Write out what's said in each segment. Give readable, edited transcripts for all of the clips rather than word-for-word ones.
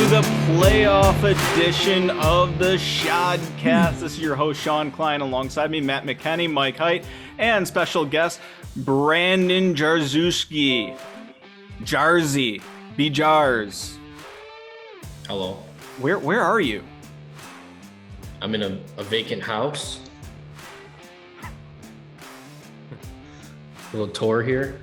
the playoff edition of the SHODcast. This is your host, Sean Klein, alongside me, Matt McKenney, Mike Height, and special guest, Brandon Jarzewski. Jarzy. B-Jars. Hello. Where are you? I'm in a vacant house. A little tour here.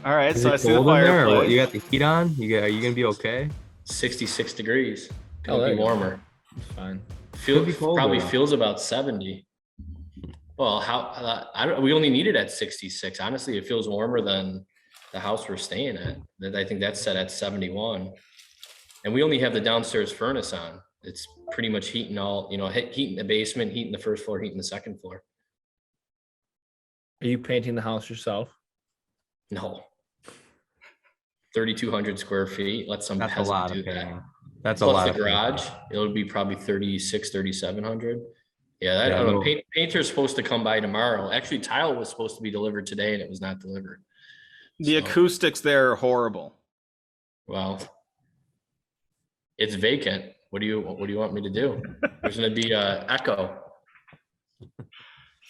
All right, Is so I it see the cold in there, or fireplace. what? You got the heat on? Are you gonna be okay? 66 degrees. Could Oh, there be you go. warmer. It's fine. Could be colder, Probably though. feels about 70. Well, we only need it at 66. Honestly, it feels warmer than the house we're staying at. I think that's set at 71. And we only have the downstairs furnace on. It's pretty much heating heating the basement, heating the first floor, heating the second floor. Are you painting the house yourself? No. 3,200 square feet. Let some That's a peasant lot do of that. painting. That's a Plus lot the of garage, painting. it'll be probably 3,700. Yeah, I Yeah, don't know. no. Painter's supposed to come by tomorrow. Actually, tile was supposed to be delivered today and it was not delivered. The So, acoustics there are horrible. well, it's vacant. What do you want me to do? There's gonna be a echo.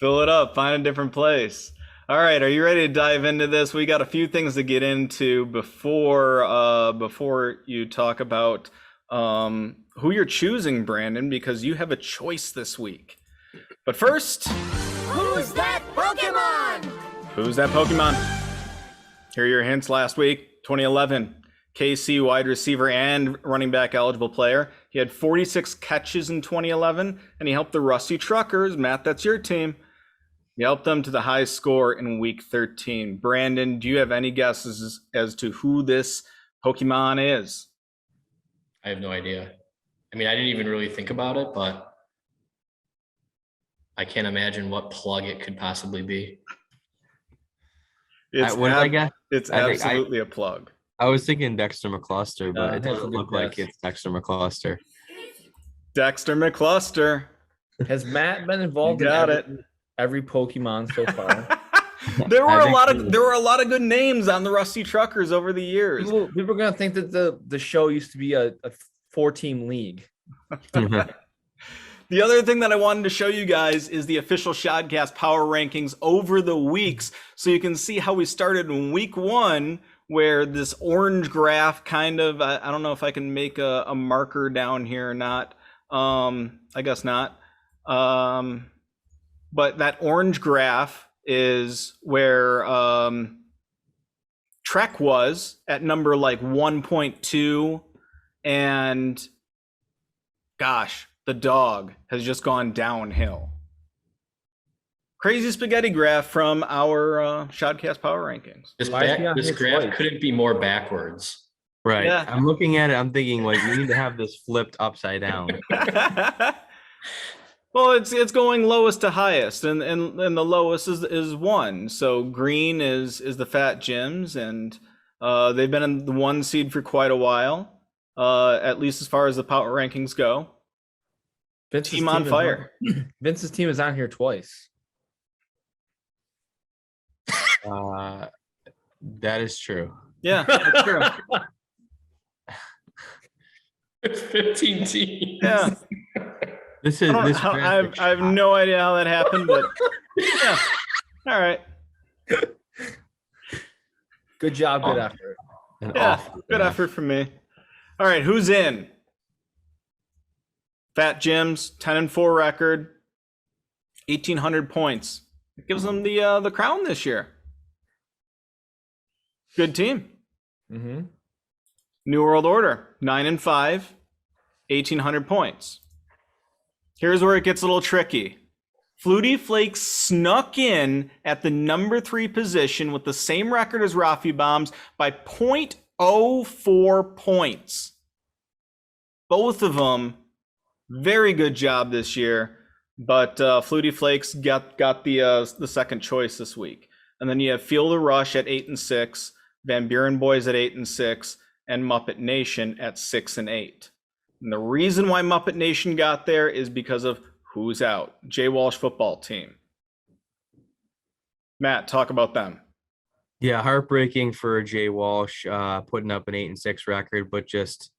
Fill it up, find a different place. All right, are you ready to dive into this? We got a few things to get into before you talk about who you're choosing, Brandon, because you have a choice this week. But first, Who's that Pokemon? who's that Pokemon? Here are your hints last week. 2011, KC wide receiver and running back eligible player. He had 46 catches in 2011, and he helped the Rusty Truckers. Matt, that's your team. He helped them to the high score in week 13. Brandon, do you have any guesses as to who this Pokemon is? I have no idea. I mean, I didn't even really think about it, but I can't imagine what plug it could possibly be. It's, What did I guess? it's I think absolutely a plug. I was thinking Dexter McCluster, but it that's a doesn't good look like guess. it's Dexter McCluster. Dexter McCluster. Has Matt been involved You got in every Pokemon so far? There were I a think lot so. of good names on the Rusty Truckers over the years. People are gonna think that the show used to be a 4-team league. The other thing that I wanted to show you guys is the official SHODcast power rankings over the weeks, so you can see how we started in week 1, where this orange graph kind of, I don't know if I can make a marker down here or not. I guess not. But that orange graph is where Trek was at number like 1.2, and gosh, the dog has just gone downhill. Crazy spaghetti graph from our SHODcast power rankings. This Why is he on this here graph twice? couldn't be more backwards. Right. Yeah. I'm looking at it. I'm thinking like we need to have this flipped upside down. Well, it's going lowest to highest, and the lowest is 1. So green is the Fat Jims, and they've been in the 1 seed for quite a while, at least as far as the power rankings go. Vince's Team on is fire. Vince's team is on here twice. That is true. Yeah, that's true. It's 15 teams. Yeah, This is I, don't know this. how- graphic I have no idea how that happened, but yeah. All right. Good job, good effort. an Yeah, awful good graph. effort from me. All right, who's in? Fat Jim's 10-4 record, 1,800 points. It gives them the crown this year. Good team. Mm-hmm. New World Order, 9-5, 1,800 points. Here's where it gets a little tricky. Flutie Flakes snuck in at the number 3 position with the same record as Rafi Bombs by 0.04 points. Both of them, very good job this year, but Flutie Flakes got the second choice this week. And then you have Feel the Rush at 8-6, Van Buren Boys at 8-6, and Muppet Nation at 6-8. And the reason why Muppet Nation got there is because of who's out. Jay Walsh football team. Matt, talk about them. Yeah, heartbreaking for Jay Walsh, putting up an 8-6 record, but just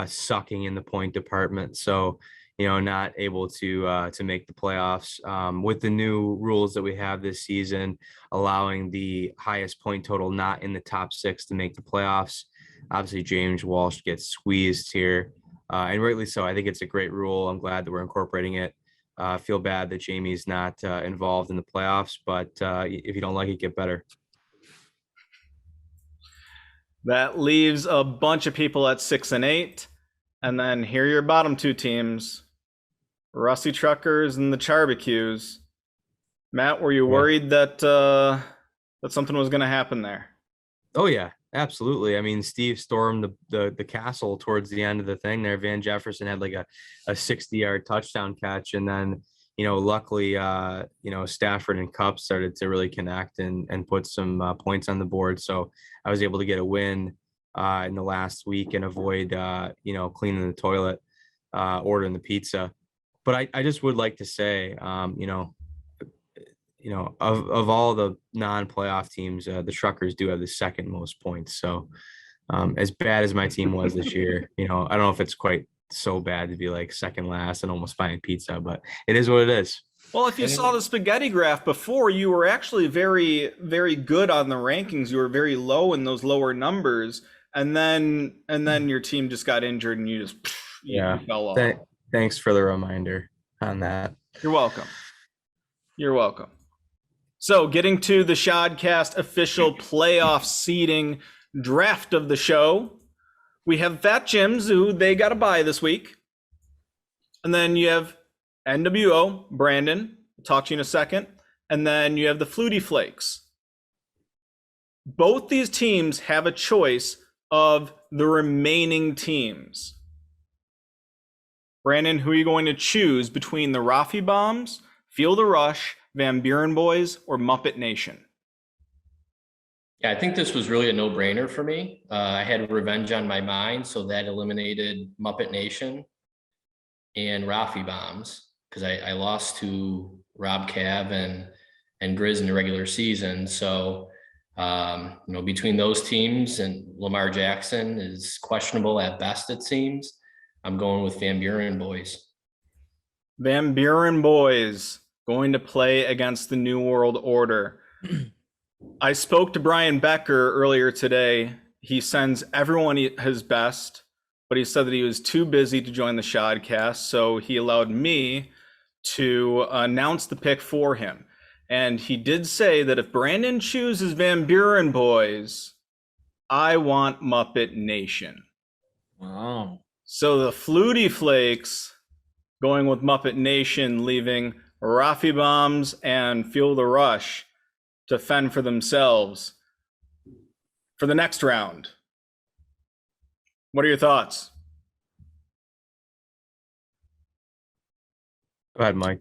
sucking in the point department. So, not able to make the playoffs. With the new rules that we have this season, allowing the highest point total not in the top 6 to make the playoffs. Obviously, James Walsh gets squeezed here, and rightly so. I think it's a great rule. I'm glad that we're incorporating it. I feel bad that Jamie's not involved in the playoffs, but if you don't like it, get better. That leaves a bunch of people at 6 and 8. And then here are your bottom 2 teams, Rusty Truckers and the Charbacues. Matt, were you worried that that something was going to happen there? Oh yeah, absolutely. I mean, Steve stormed the castle towards the end of the thing there. Van Jefferson had like a 60-yard touchdown catch, and then luckily Stafford and Cup started to really connect and put some points on the board. So I was able to get a win in the last week and avoid cleaning the toilet, ordering the pizza. But I just would like to say, of all the non-playoff teams, the Truckers do have the second most points. So as bad as my team was this year, I don't know if it's quite so bad to be like second last and almost buying pizza, but it is what it is. Well, if you saw the spaghetti graph before, you were actually very, very good on the rankings. You were very low in those lower numbers, and then your team just got injured, and you fell off. Thanks for the reminder on that. You're welcome. You're welcome. So, getting to the SHODcast official playoff seeding draft of the show, we have Fat Jims, who they got a bye this week, and then you have NWO, Brandon. I'll talk to you in a second. And then you have the Flutie Flakes. Both these teams have a choice of the remaining teams. Brandon, who are you going to choose between the Rafi Bombs, Feel the Rush, Van Buren Boys, or Muppet Nation? Yeah, I think this was really a no-brainer for me. I had revenge on my mind, so that eliminated Muppet Nation and Rafi Bombs, because I lost to Rob Cav and Grizz in the regular season. So, between those teams, and Lamar Jackson is questionable at best, it seems, I'm going with Van Buren Boys. Van Buren Boys going to play against the New World Order. I spoke to Brian Becker earlier today. He sends everyone his best, but he said that he was too busy to join the SHODcast, so he allowed me to announce the pick for him. And he did say that if Brandon chooses Van Buren Boys, I want Muppet Nation. Wow. So the Flutie Flakes going with Muppet Nation, leaving Rafi Bombs and Feel the Rush to fend for themselves for the next round. What are your thoughts? Go ahead, Mike.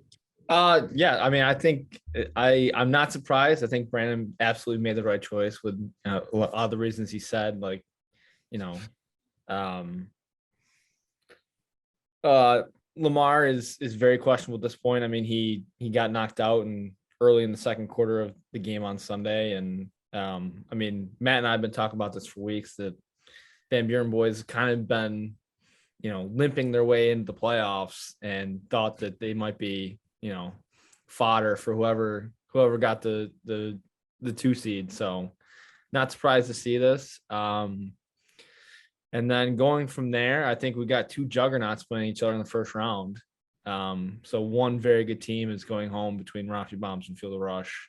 Yeah, I mean, I think I'm not surprised. I think Brandon absolutely made the right choice with all the reasons he said. Like, Lamar is very questionable at this point. I mean, he got knocked out early in the second quarter of the game on Sunday, and I mean, Matt and I have been talking about this for weeks, that Van Buren Boys kind of been limping their way into the playoffs, and thought that they might be fodder for whoever got the 2 seed. So not surprised to see this. And then going from there, I think we got 2 juggernauts playing each other in the first round. So one very good team is going home between Rafi Bombs and Feel the Rush.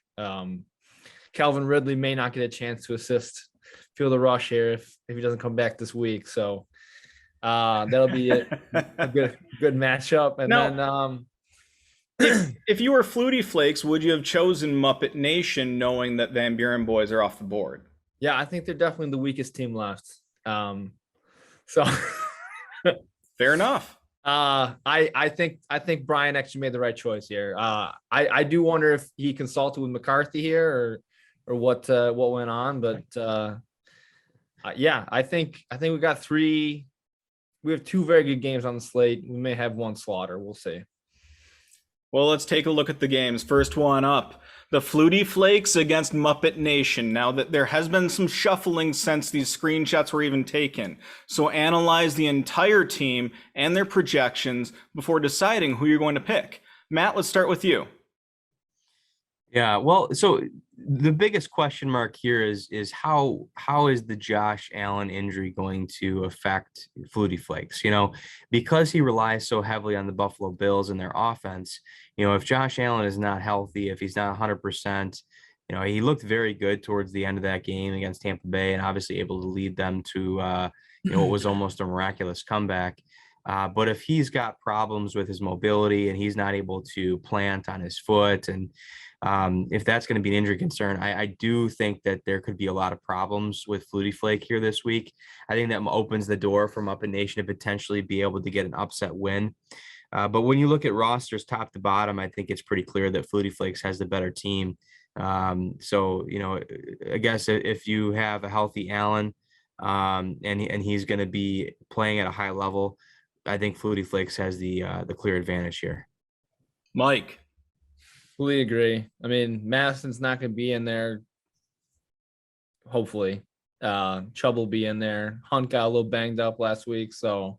Calvin Ridley may not get a chance to assist Feel the Rush here if he doesn't come back this week. So that'll be a good matchup. And then if you were Flutie Flakes, would you have chosen Muppet Nation knowing that Van Buren Boys are off the board? Yeah, I think they're definitely the weakest team left. So fair enough. I think Brian actually made the right choice here. I do wonder if he consulted with McCarthy here or what went on, but yeah, I think we got 3. We have 2 very good games on the slate. We may have 1 slaughter. We'll see. Well, let's take a look at the games. First one up, the Flutie Flakes against Muppet Nation. Now that there has been some shuffling since these screenshots were even taken. So analyze the entire team and their projections before deciding who you're going to pick. Matt, let's start with you. Yeah, well, so the biggest question mark here is how is the Josh Allen injury going to affect Flutie Flakes? Because he relies so heavily on the Buffalo Bills and their offense. If Josh Allen is not healthy, if he's not 100%, he looked very good towards the end of that game against Tampa Bay, and obviously able to lead them to what was almost a miraculous comeback. But if he's got problems with his mobility and he's not able to plant on his foot, and if that's going to be an injury concern, I do think that there could be a lot of problems with Flutie Flake here this week. I think that opens the door for Muppet Nation to potentially be able to get an upset win. But when you look at rosters top to bottom, I think it's pretty clear that Flutie Flakes has the better team. So, I guess if you have a healthy Allen and he's going to be playing at a high level, I think Flutie Flakes has the clear advantage here. Mike. Fully agree. I mean, Madison's not going to be in there. Hopefully, Chubb will be in there. Hunt got a little banged up last week, so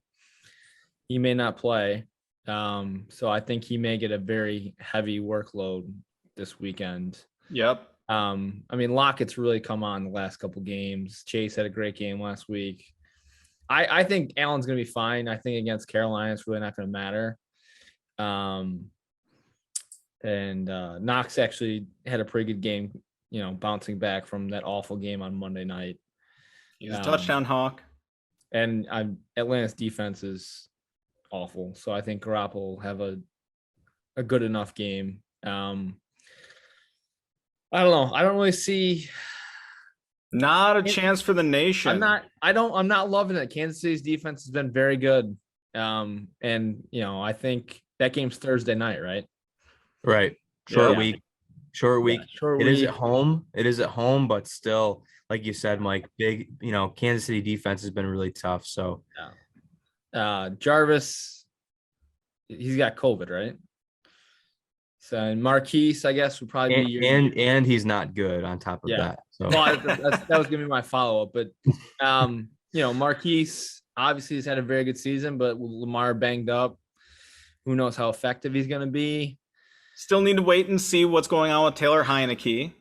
he may not play. So I think he may get a very heavy workload this weekend. Yep. I mean, Lockett's really come on the last couple games. Chase had a great game last week. I think Allen's going to be fine. I think against Carolina, it's really not going to matter. And Knox actually had a pretty good game, bouncing back from that awful game on Monday night. He's a touchdown hawk. And Atlanta's defense is awful. So I think Garoppolo will have a good enough game. I don't know. I don't really see. Not a chance for the nation. I'm not loving it. Kansas City's defense has been very good. And I think that game's Thursday night, right? Right. Short Yeah. week. Short week. Short It week. is at home. It is at home, but still, like you said, Mike, big, Kansas City defense has been really tough. So Jarvis, he's got COVID, right? So and Marquise, I guess, would probably be and he's not good on top of that. So well, that was gonna be my follow-up. But Marquise obviously has had a very good season, but with Lamar banged up, who knows how effective he's gonna be. Still need to wait and see what's going on with Taylor Heineke.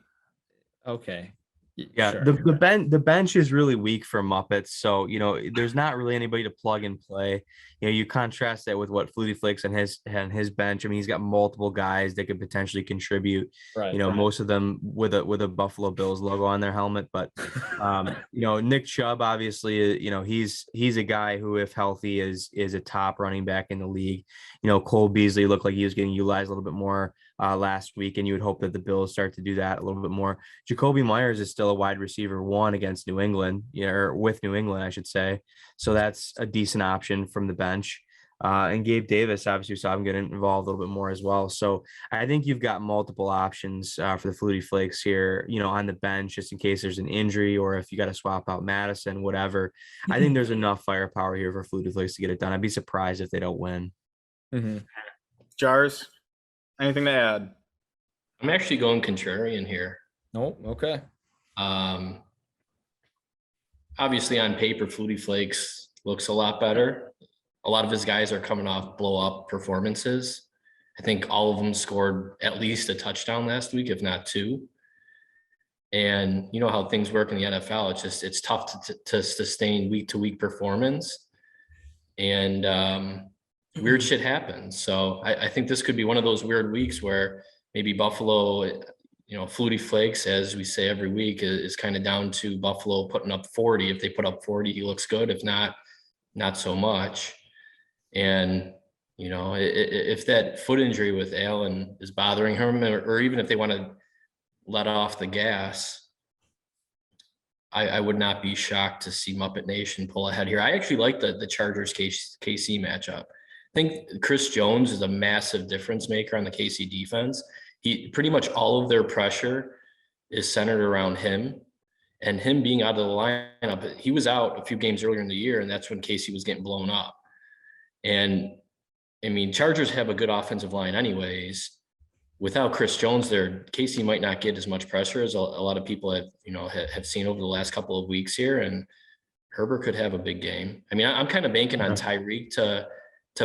Okay. Yeah, sure. the bench is really weak for Muppets, so there's not really anybody to plug and play. You contrast that with what Flutie Flakes and his bench. I mean, he's got multiple guys that could potentially contribute. Right. Most of them with a Buffalo Bills logo on their helmet. But Nick Chubb, obviously, he's a guy who, if healthy, is a top running back in the league. Cole Beasley looked like he was getting utilized a little bit more last week, and you would hope that the Bills start to do that a little bit more. Jacoby Myers is still a wide receiver one against New England, or with New England, I should say. So that's a decent option from the bench. And Gabe Davis, obviously, saw him get involved a little bit more as well. So I think you've got multiple options for the Flutie Flakes here, on the bench, just in case there's an injury or if you got to swap out Madison, whatever. I think there's enough firepower here for Flutie Flakes to get it done. I'd be surprised if they don't win. Mm-hmm. Jars, anything to add? I'm actually going contrarian here. Oh, okay. Obviously on paper, Flutie Flakes looks a lot better. A lot of his guys are coming off blow up performances. I think all of them scored at least a touchdown last week, if not two. And you know how things work in the NFL. It's tough to sustain week to week performance, and weird shit happens. So I think this could be one of those weird weeks where maybe Buffalo, Flutie Flakes, as we say every week, is kind of down to Buffalo putting up 40. If they put up 40, he looks good. If not, not so much. And, if that foot injury with Allen is bothering him, or even if they want to let off the gas, I would not be shocked to see Muppet Nation pull ahead here. I actually like the Chargers KC matchup. I think Chris Jones is a massive difference maker on the KC defense. He pretty much all of their pressure is centered around him, and him being out of the lineup. He was out a few games earlier in the year, and that's when KC was getting blown up. And I mean, Chargers have a good offensive line anyways. Without Chris Jones there, Casey might not get as much pressure as a lot of people have seen over the last couple of weeks here. And Herbert could have a big game. I mean, I'm kind of banking on Tyreek to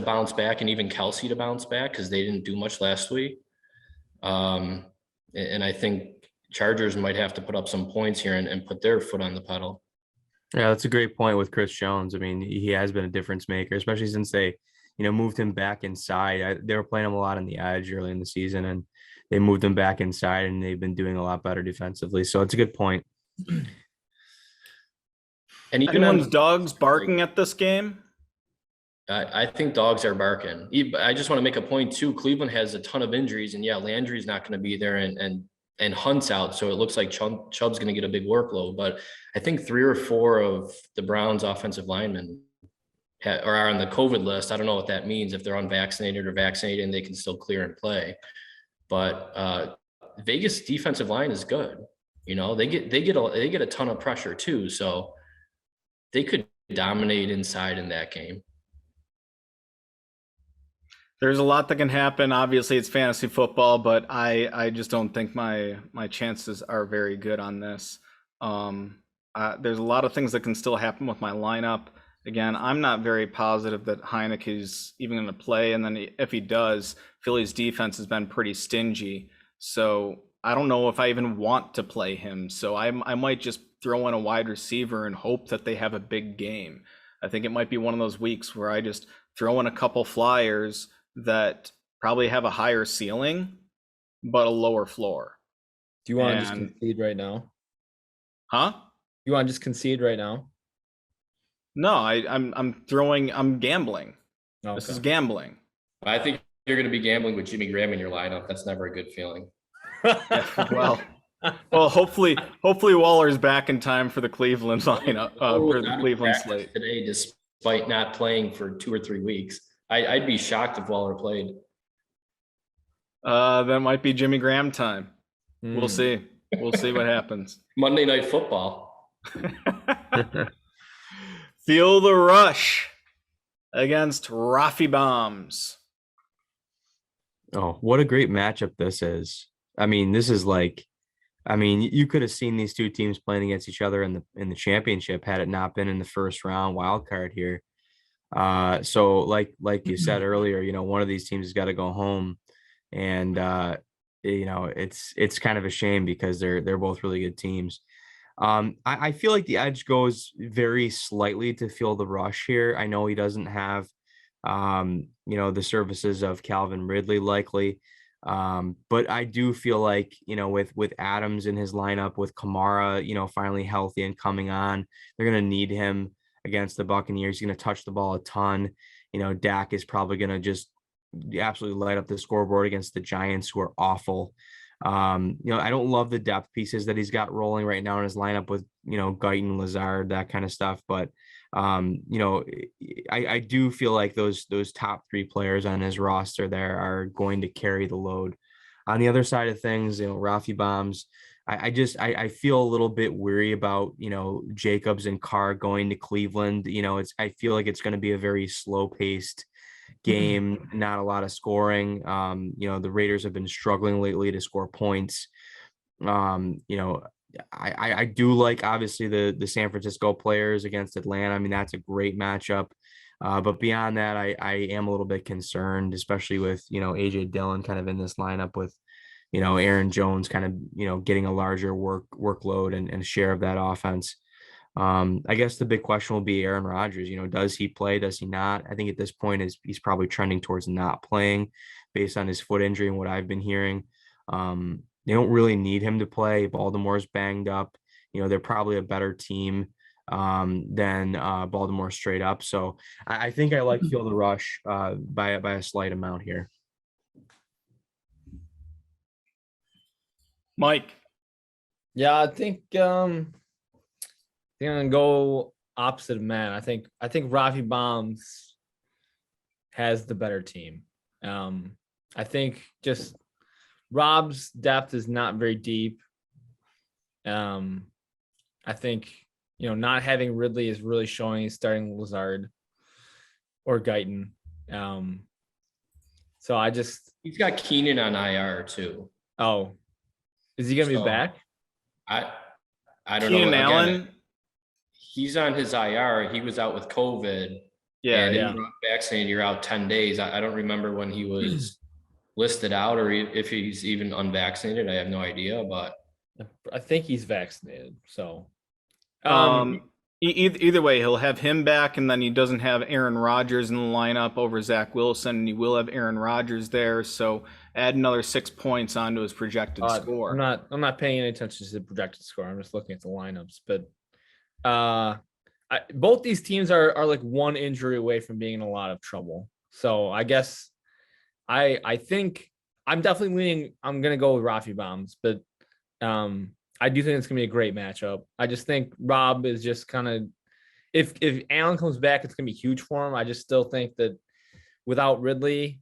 bounce back and even Kelsey to bounce back because they didn't do much last week. And I think Chargers might have to put up some points here and put their foot on the pedal. Yeah, that's a great point with Chris Jones. I mean, he has been a difference maker, especially since they, moved him back inside. They were playing him a lot on the edge early in the season, and they moved him back inside, and they've been doing a lot better defensively. So it's a good point. And even Anyone's dogs barking at this game? I think dogs are barking. I just want to make a point too. Cleveland has a ton of injuries, and yeah, Landry's not going to be there, and Hunt's out, so it looks like Chubb's going to get a big workload. But I think 3 or 4 of the Browns' offensive linemen are on the COVID list. I don't know what that means. If they're unvaccinated or vaccinated, and they can still clear and play. But Vegas defensive line is good. They get a ton of pressure too, so they could dominate inside in that game. There's a lot that can happen. Obviously, it's fantasy football, but I just don't think my chances are very good on this. There's a lot of things that can still happen with my lineup. Again, I'm not very positive that Heineke's even going to play, and then if he does, Philly's defense has been pretty stingy. So I don't know if I even want to play him. So I might just throw in a wide receiver and hope that they have a big game. I think it might be one of those weeks where I just throw in a couple flyers that probably have a higher ceiling, but a lower floor. Do you want to just concede right now? Huh? You want to just concede right now? No, I'm gambling. Okay. This is gambling. I think you're going to be gambling with Jimmy Graham in your lineup. That's never a good feeling. Well, hopefully Waller's back in time for the Cleveland lineup, for the Cleveland slate today, despite not playing for 2 or 3 weeks. I'd be shocked if Waller played. That might be Jimmy Graham time. We'll see. We'll see what happens. Monday Night Football. Feel the rush against Rafi Bombs. Oh, what a great matchup this is. I mean, this is you could have seen these two teams playing against each other in the championship had it not been in the first round wild card here. So like you said earlier, one of these teams has got to go home, and it's kind of a shame because they're both really good teams. I feel like the edge goes very slightly to Feel the Rush here. I know he doesn't have the services of Calvin Ridley likely. But I do feel like, with Adams in his lineup, with Kamara, finally healthy and coming on, they're going to need him against the Buccaneers. He's going to touch the ball a ton. Dak is probably going to just absolutely light up the scoreboard against the Giants, who are awful. I don't love the depth pieces that he's got rolling right now in his lineup with, Guyton, Lazard, that kind of stuff. But, I do feel like those top 3 players on his roster there are going to carry the load. On the other side of things, Rafi Bombs, I feel a little bit weary about, Jacobs and Carr going to Cleveland. I feel like it's going to be a very slow paced game, not a lot of scoring. The Raiders have been struggling lately to score points. I do like, obviously, the San Francisco players against Atlanta. I mean, that's a great matchup. But beyond that, I am a little bit concerned, especially with, AJ Dillon kind of in this lineup with, Aaron Jones kind of, getting a larger workload and share of that offense. I guess the big question will be Aaron Rodgers. Does he play? Does he not? I think at this point he's probably trending towards not playing based on his foot injury and what I've been hearing. They don't really need him to play. Baltimore's banged up. They're probably a better team than Baltimore straight up. So I think I like Feel the Rush by a slight amount here. Mike. Yeah, I think I'm gonna go opposite of Matt. I think Rafi Bombs has the better team. I think just Rob's depth is not very deep. I think, not having Ridley is really showing he's starting Lazard or Guyton. So He's got Keenan on IR too. is he gonna be So, back? I don't know. Keenan Again, Allen. he's on his IR. He was out with COVID. Yeah, and yeah. if you're not vaccinated, you're out 10 days. I don't remember when he was listed out or if he's even unvaccinated. I have no idea, but I think he's vaccinated. So, Either way, he'll have him back, and then he doesn't have Aaron Rodgers in the lineup over Zach Wilson, and he will have Aaron Rodgers there. So add another 6 points onto his projected score. I'm not paying any attention to the projected score. I'm just looking at the lineups. But both these teams are like one injury away from being in a lot of trouble. So I guess I think I'm definitely leaning. I'm gonna go with Rafi Bombs, but I do think it's gonna be a great matchup. I just think Rob is just kind of if Allen comes back, it's gonna be huge for him. I just still think that without Ridley,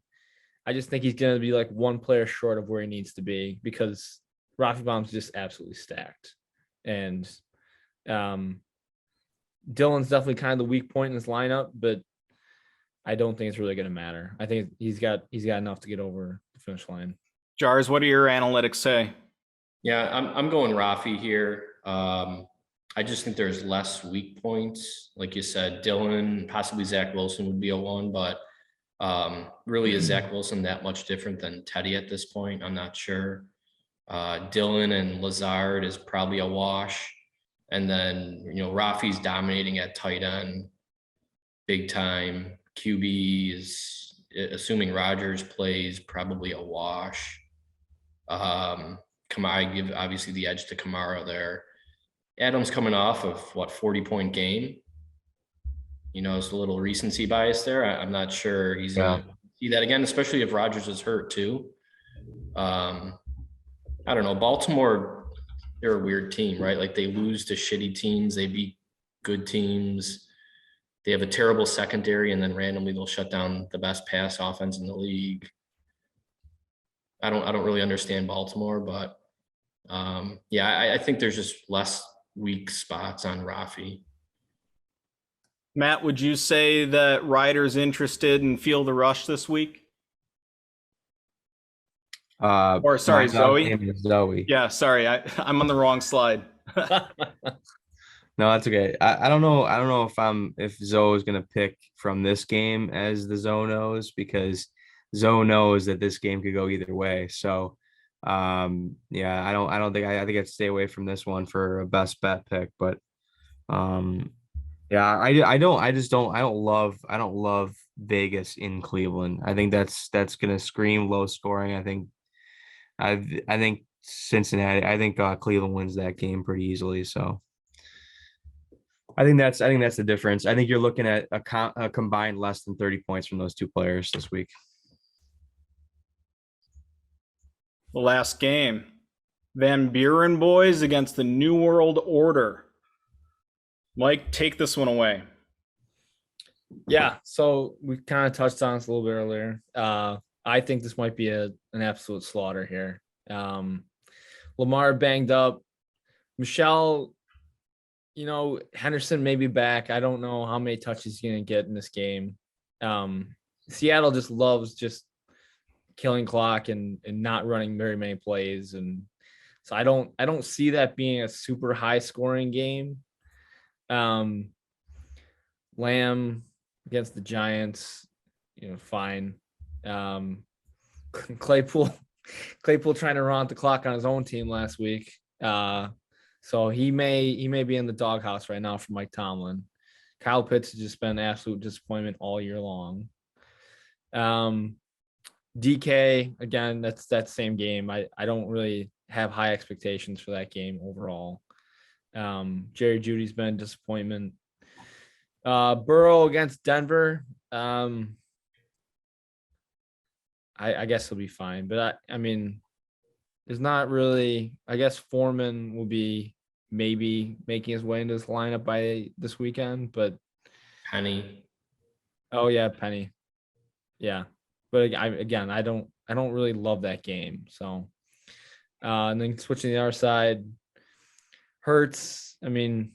I just think he's gonna be like one player short of where he needs to be because Rafi Bomb's just absolutely stacked. And Dylan's definitely kind of the weak point in this lineup, but I don't think it's really going to matter. I think he's got enough to get over the finish line. Jars, what do your analytics say? yeah, I'm going Rafi here. I just think there's less weak points. Like you said, Dylan, possibly Zach Wilson would be a one, but really is Zach Wilson that much different than Teddy at this point? I'm not sure. Dylan and Lazard is probably a wash. And then, Rafi's dominating at tight end big time. QB is, assuming Rodgers plays, probably a wash. I give obviously the edge to Kamara there. Adams coming off of 40-point game. It's a little recency bias there. I'm not sure he's gonna see that again, especially if Rodgers is hurt too. I don't know. Baltimore, they're a weird team, right? Like they lose to shitty teams, they beat good teams. They have a terrible secondary, and then randomly they'll shut down the best pass offense in the league. I don't really understand Baltimore, but I think there's just less weak spots on Rafi. Matt, would you say that Ryder's interested in Feel the Rush this week? Or sorry, Zoe. Name is Zoe. Yeah, sorry, I'm on the wrong slide. No, that's okay. I don't know. I don't know if Zoe is gonna pick from this game as the Zoe knows, because Zoe knows that this game could go either way. So I think I'd stay away from this one for a best bet pick. But I don't love Vegas in Cleveland. I think that's gonna scream low scoring. I think Cincinnati. I think Cleveland wins that game pretty easily. So I think that's the difference. I think you're looking at a combined less than 30 points from those two players this week. The last game, Van Buren boys against the New World Order. Mike, take this one away. Yeah, so we kind of touched on this a little bit earlier. I think this might be an absolute slaughter here. Lamar banged up. Michelle, Henderson may be back. I don't know how many touches he's going to get in this game. Seattle just loves just killing clock and not running very many plays. And so I don't see that being a super high scoring game. Lamb against the Giants, fine. Claypool trying to run out the clock on his own team last week. So he may be in the doghouse right now for Mike Tomlin. Kyle Pitts has just been an absolute disappointment all year long. DK, again, that's that same game. I don't really have high expectations for that game overall. Jerry Judy's been a disappointment. Burrow against Denver. I guess he'll be fine, but I mean, there's not really. I guess Foreman will be maybe making his way into this lineup by this weekend, but Penny. Oh yeah, Penny. Yeah, but I don't really love that game. So, and then switching to the other side, Hurts. I mean,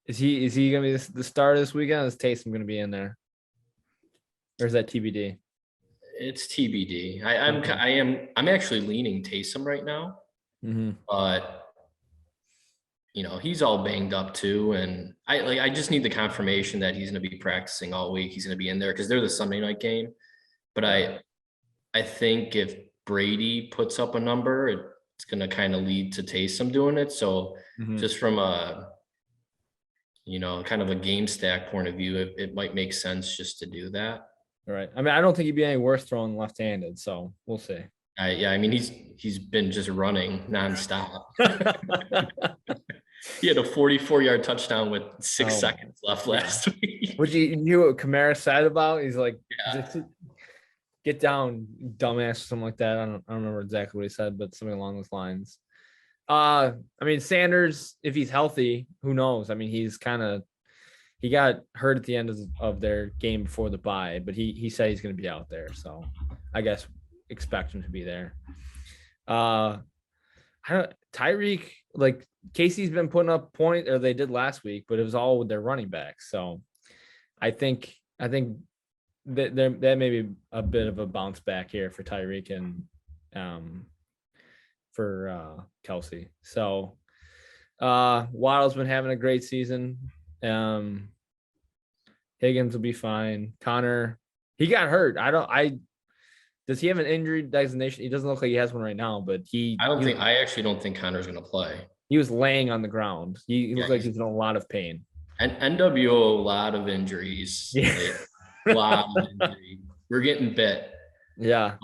is he gonna be the starter this weekend? Is Taysom gonna be in there, or is that TBD? It's TBD. I'm actually leaning Taysom right now, but he's all banged up too. And I just need the confirmation that he's going to be practicing all week. He's going to be in there because they're the Sunday night game. But I think if Brady puts up a number, it's going to kind of lead to Taysom doing it. So just from a, kind of a game stack point of view, it might make sense just to do that. All right. I mean, I don't think he'd be any worse throwing left-handed, so we'll see. Yeah, I mean, he's been just running nonstop. He had a 44-yard touchdown with 6 seconds left last week. Would you hear what Kamara said about? He's like, get down, dumbass, or something like that. I don't remember exactly what he said, but something along those lines. I mean, Sanders, if he's healthy, who knows? I mean, he got hurt at the end of their game before the bye, but he said he's going to be out there. So I guess expect him to be there. Tyreek, like Casey's been putting up point, or they did last week, but it was all with their running backs. So I think that may be a bit of a bounce back here for Tyreek and for Kelsey. So Waddle's been having a great season. Higgins will be fine. Connor, he got hurt. Does he have an injury designation? He doesn't look like he has one right now, but I actually don't think Connor's going to play. He was laying on the ground. He looks like he's in a lot of pain. And NWO, a lot of injuries. Yeah. A lot of injuries. We're getting bit. Yeah.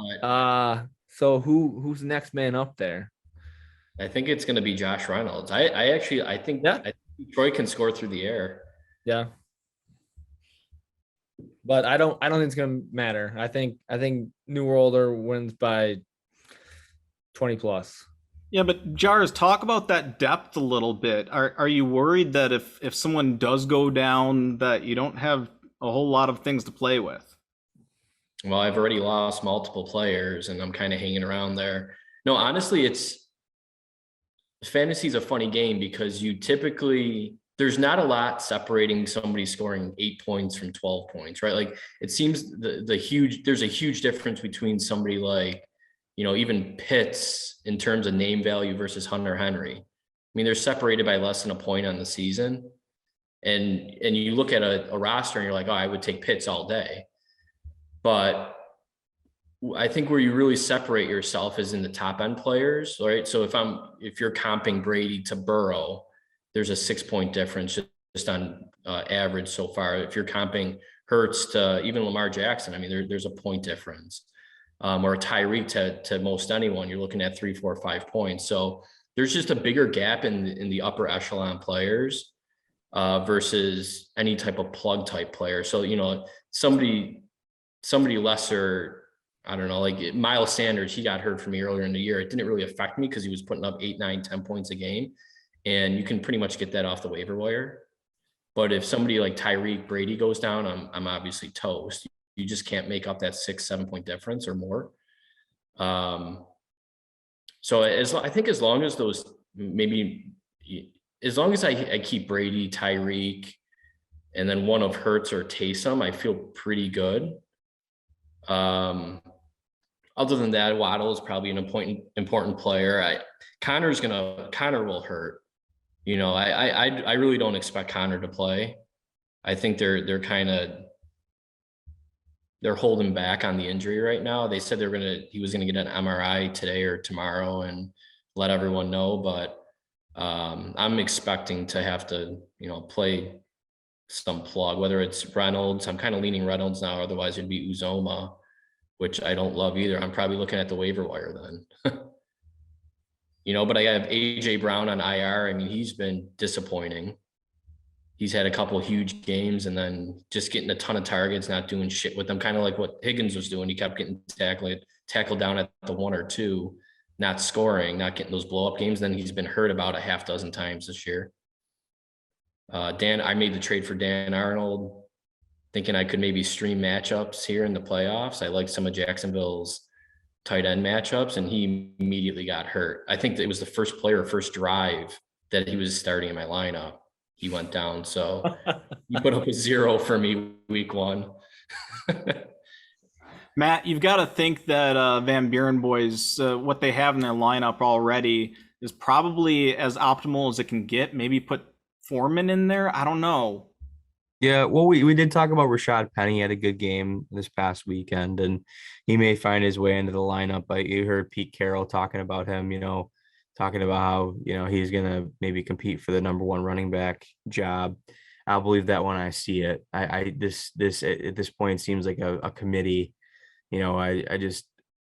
So who's next man up there? I think it's going to be Josh Reynolds. I think Troy can score through the air. Yeah. But I don't think it's going to matter. I think New Worlder wins by 20 plus. Yeah, but Jars, talk about that depth a little bit. Are you worried that if someone does go down, that you don't have a whole lot of things to play with? Well, I've already lost multiple players, and I'm kind of hanging around there. No, honestly, fantasy's a funny game because there's not a lot separating somebody scoring 8 points from 12 points, right? Like it seems there's a huge difference between somebody like, even Pitts in terms of name value versus Hunter Henry. I mean, they're separated by less than a point on the season. And you look at a roster and you're like, oh, I would take Pitts all day. But I think where you really separate yourself is in the top end players, right? So if you're comping Brady to Burrow, there's a 6-point difference just on average so far. If you're comping Hurts to even Lamar Jackson, I mean, there's a point difference. Or Tyreek to most anyone, you're looking at 3, 4, 5 points. So there's just a bigger gap in the upper echelon players versus any type of plug type player. So, somebody lesser, I don't know, like Miles Sanders, he got hurt for me earlier in the year. It didn't really affect me because he was putting up 8, 9, 10 points a game. And you can pretty much get that off the waiver wire. But if somebody like Tyreek Brady goes down, I'm obviously toast. You just can't make up that 6, 7 point difference or more. So I think as long as I keep Brady, Tyreek, and then one of Hurts or Taysom, I feel pretty good. Other than that, Waddle is probably an important player. Connor will hurt. I really don't expect Connor to play. I think they're holding back on the injury right now. They said he was gonna get an MRI today or tomorrow and let everyone know. But I'm expecting to have to, play some plug, whether it's Reynolds. I'm kind of leaning Reynolds now. Otherwise, it'd be Uzoma, which I don't love either. I'm probably looking at the waiver wire then. But I have AJ Brown on IR. I mean, he's been disappointing. He's had a couple of huge games and then just getting a ton of targets, not doing shit with them. Kind of like what Higgins was doing. He kept getting tackled down at the 1 or 2, not scoring, not getting those blow up games. Then he's been hurt about a half dozen times this year. I made the trade for Dan Arnold, thinking I could maybe stream matchups here in the playoffs. I like some of Jacksonville's tight end matchups, and he immediately got hurt. I think that it was the first drive that he was starting in my lineup. He went down. So he put up a 0 for me week 1. Matt, you've got to think that Van Buren boys, what they have in their lineup already is probably as optimal as it can get. Maybe put Foreman in there. I don't know. Yeah, well, we did talk about Rashad Penny. He had a good game this past weekend, and he may find his way into the lineup. But you heard Pete Carroll talking about him, talking about how, he's gonna maybe compete for the number one running back job. I'll believe that when I see it. This at this point seems like a committee. I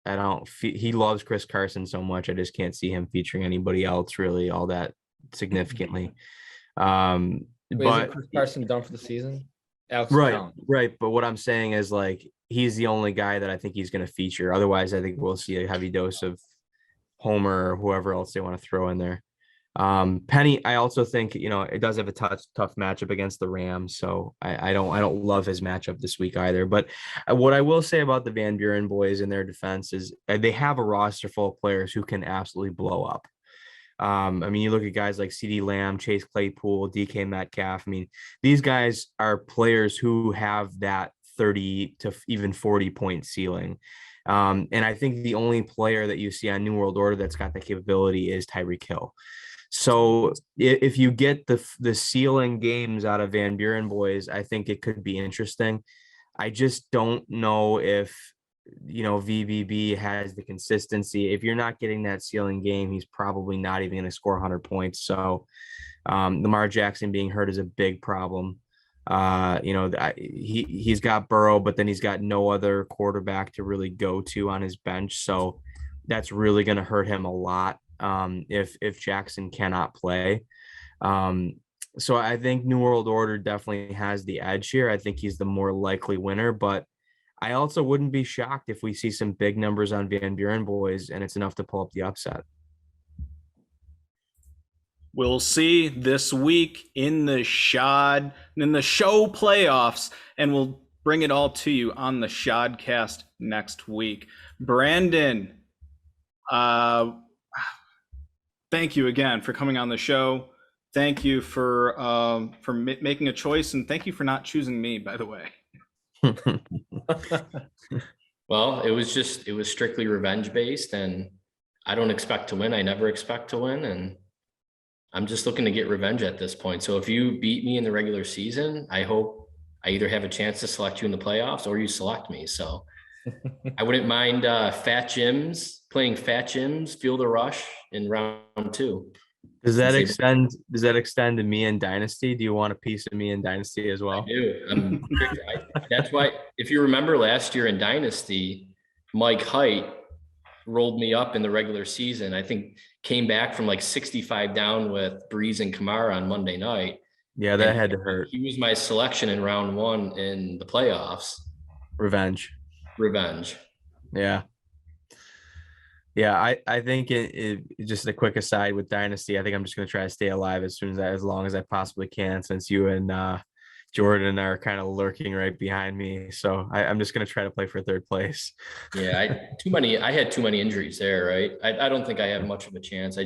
don't he loves Chris Carson so much. I just can't see him featuring anybody else really all that significantly. Wait, isn't Chris Carson done for the season? Alex Right, Collins. right. But what I'm saying is like he's the only guy that I think he's going to feature. Otherwise, I think we'll see a heavy dose of Homer or whoever else they want to throw in there. Penny, I also think it does have a tough matchup against the Rams, so I don't love his matchup this week either. But what I will say about the Van Buren boys and their defense is they have a roster full of players who can absolutely blow up. I mean, you look at guys like CeeDee Lamb, Chase Claypool, DK Metcalf. I mean, these guys are players who have that 30 to even 40 point ceiling. And I think the only player that you see on New World Order that's got the capability is Tyreek Hill. So if you get the ceiling games out of Van Buren boys, I think it could be interesting. I just don't know if VBB has the consistency. If you're not getting that ceiling game, he's probably not even going to score 100 points. So Lamar Jackson being hurt is a big problem. He's got Burrow, but then he's got no other quarterback to really go to on his bench. So that's really going to hurt him a lot if Jackson cannot play. So I think New World Order definitely has the edge here. I think he's the more likely winner, but I also wouldn't be shocked if we see some big numbers on Van Buren boys and it's enough to pull up the upset. We'll see this week in the SHOD, in the show playoffs, and we'll bring it all to you on the SHODcast next week. Brandon, thank you again for coming on the show. Thank you for making a choice, and thank you for not choosing me, by the way. Well, it was strictly revenge based, and I don't expect to win. I never expect to win, and I'm just looking to get revenge at this point. So if you beat me in the regular season, I hope I either have a chance to select you in the playoffs or you select me. So I wouldn't mind playing Fat Jim's Field of Rush in round 2. Does that extend to me in Dynasty? Do you want a piece of me in Dynasty as well? I do. That's why, if you remember last year in Dynasty, Mike Height rolled me up in the regular season. I think came back from like 65 down with Breeze and Kamara on Monday night. Yeah, that had to hurt. He was my selection in round 1 in the playoffs. Revenge. Yeah. Yeah, I think it just a quick aside with Dynasty. I think I'm just going to try to stay alive as long as I possibly can, since you and Jordan are kind of lurking right behind me. So I'm just going to try to play for 3rd place. Yeah, I had too many injuries there, right? I don't think I have much of a chance.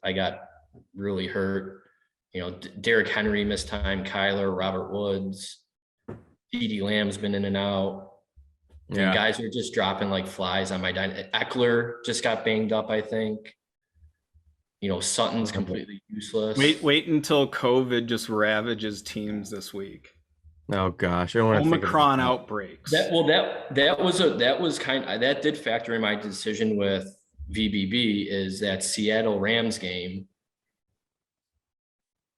I got really hurt. Derrick Henry missed time, Kyler, Robert Woods, CeeDee Lamb's been in and out. Yeah. And guys are just dropping like flies on my Eckler just got banged up, I think. Sutton's completely useless. Wait until COVID just ravages teams this week. Oh gosh, I don't want to Omicron outbreaks. That did factor in my decision with VBB, is that Seattle Rams game.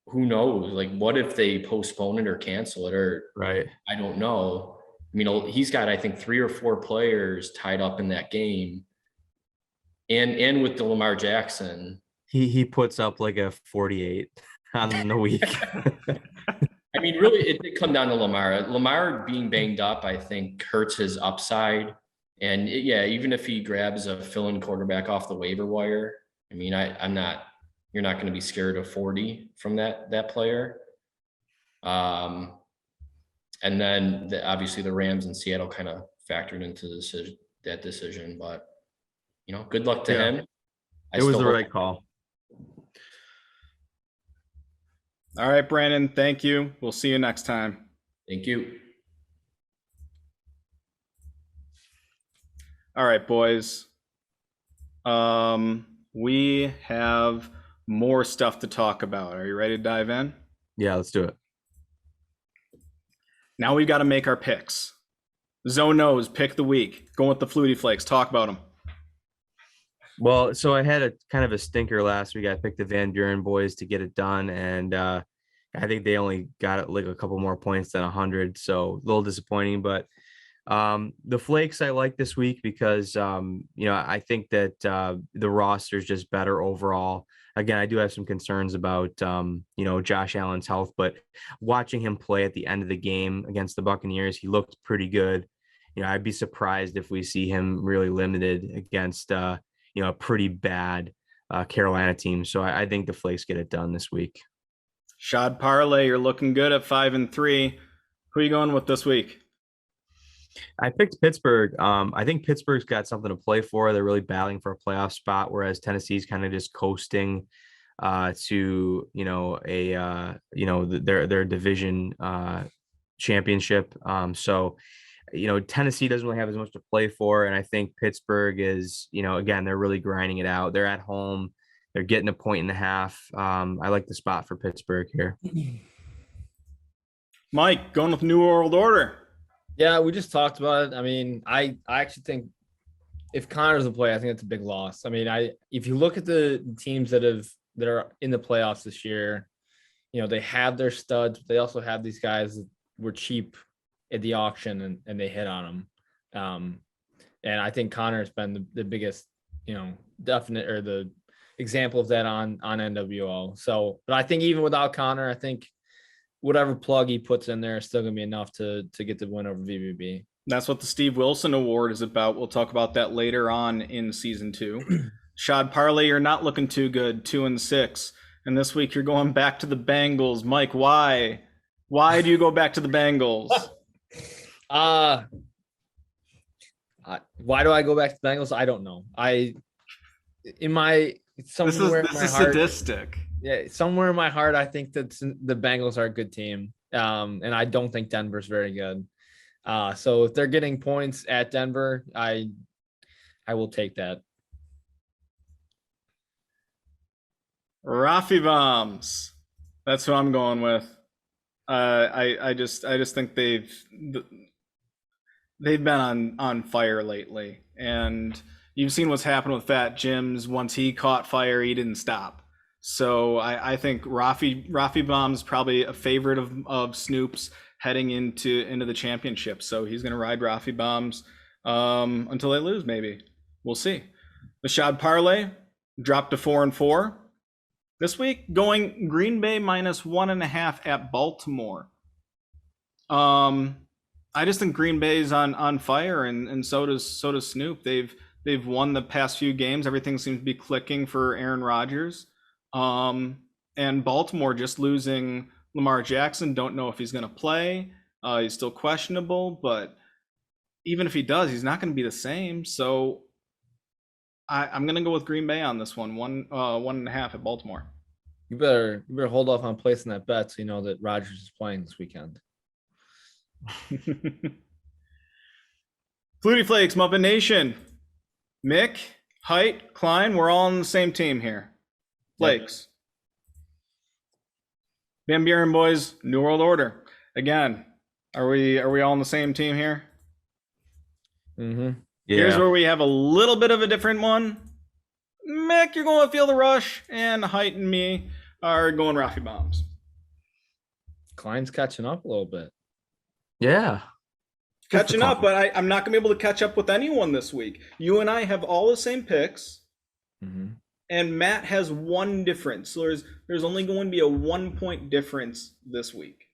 Who knows? Like, what if they postpone it or cancel it, or right? I don't know. He's got, I think, 3 or 4 players tied up in that game. And with the Lamar Jackson. He puts up like a 48 on the week. Really, it did come down to Lamar. Lamar being banged up, I think, hurts his upside. And even if he grabs a fill-in quarterback off the waiver wire, you're not going to be scared of 40 from that player. And then obviously the Rams and Seattle kind of factored into that decision, but good luck to him. It was the right call. All right, Brandon, thank you. We'll see you next time. Thank you. All right, boys. We have more stuff to talk about. Are you ready to dive in? Yeah, let's do it. Now we've got to make our picks. Zone knows pick the week. Going with the Flutie Flakes. Talk about them. Well, so I had a kind of a stinker last week. I picked the Van Buren boys to get it done, and I think they only got like a couple more points than 100, so a little disappointing. But the Flakes I like this week because I think that the roster is just better overall. Again, I do have some concerns about Josh Allen's health, but watching him play at the end of the game against the Buccaneers, he looked pretty good. I'd be surprised if we see him really limited against a pretty bad Carolina team. So I think the Flakes get it done this week. Shod Parlay, you're looking good at 5-3. Who are you going with this week? I picked Pittsburgh. I think Pittsburgh's got something to play for. They're really battling for a playoff spot, whereas Tennessee's kind of just coasting to their division championship. So Tennessee doesn't really have as much to play for, and I think Pittsburgh is again they're really grinding it out. They're at home. They're getting a point and a half. I like the spot for Pittsburgh here. Mike, going with New World Order. Yeah, we just talked about it. I mean, I actually think if Connor doesn't play, I think it's a big loss. I mean, if you look at the teams that are in the playoffs this year, they have their studs, but they also have these guys that were cheap at the auction and they hit on them. And I think Connor has been the biggest, definite or the example of that on NWO. So, but I think even without Connor, I think whatever plug he puts in there is still going to be enough to get the win over VBB. That's what the Steve Wilson Award is about. We'll talk about that later on in season 2. Shod Parlay, you're not looking too good, 2-6. And this week you're going back to the Bengals. Mike, why? Why do you go back to the Bengals? Why do I go back to the Bengals? I don't know. This is sadistic. Yeah, somewhere in my heart, I think that the Bengals are a good team, and I don't think Denver's very good. So if they're getting points at Denver, I will take that. Rafi Bombs. That's who I'm going with. I just think they've been on fire lately, and you've seen what's happened with Fat Jim's. Once he caught fire, he didn't stop. So I think Rafi Bomb's probably a favorite of Snoop's heading into the championship. So he's going to ride Rafi Bombs until they lose, maybe. We'll see. The Shod Parlay dropped to 4-4. This week, going Green Bay -1.5 at Baltimore. I just think Green Bay's on fire, and so does Snoop. They've won the past few games. Everything seems to be clicking for Aaron Rodgers. And Baltimore just losing Lamar Jackson. Don't know if he's going to play. He's still questionable, but even if he does, he's not going to be the same. So I'm going to go with Green Bay on this one, 1.5 at Baltimore. You better hold off on placing that bet so you know that Rodgers is playing this weekend. Flutie Flakes, Muppet Nation. Mick, Height, Klein, we're all on the same team here. Flakes. Van Buren boys, New World Order. Again, are we all on the same team here? Mm-hmm. Yeah. Here's where we have a little bit of a different one. Mick, you're going to Feel the Rush, and Height and me are going Rafi Bombs. Klein's catching up a little bit. Yeah. Catching up, but I'm not going to be able to catch up with anyone this week. You and I have all the same picks. Mm-hmm. And Matt has one difference. So there's only going to be a 1-point difference this week.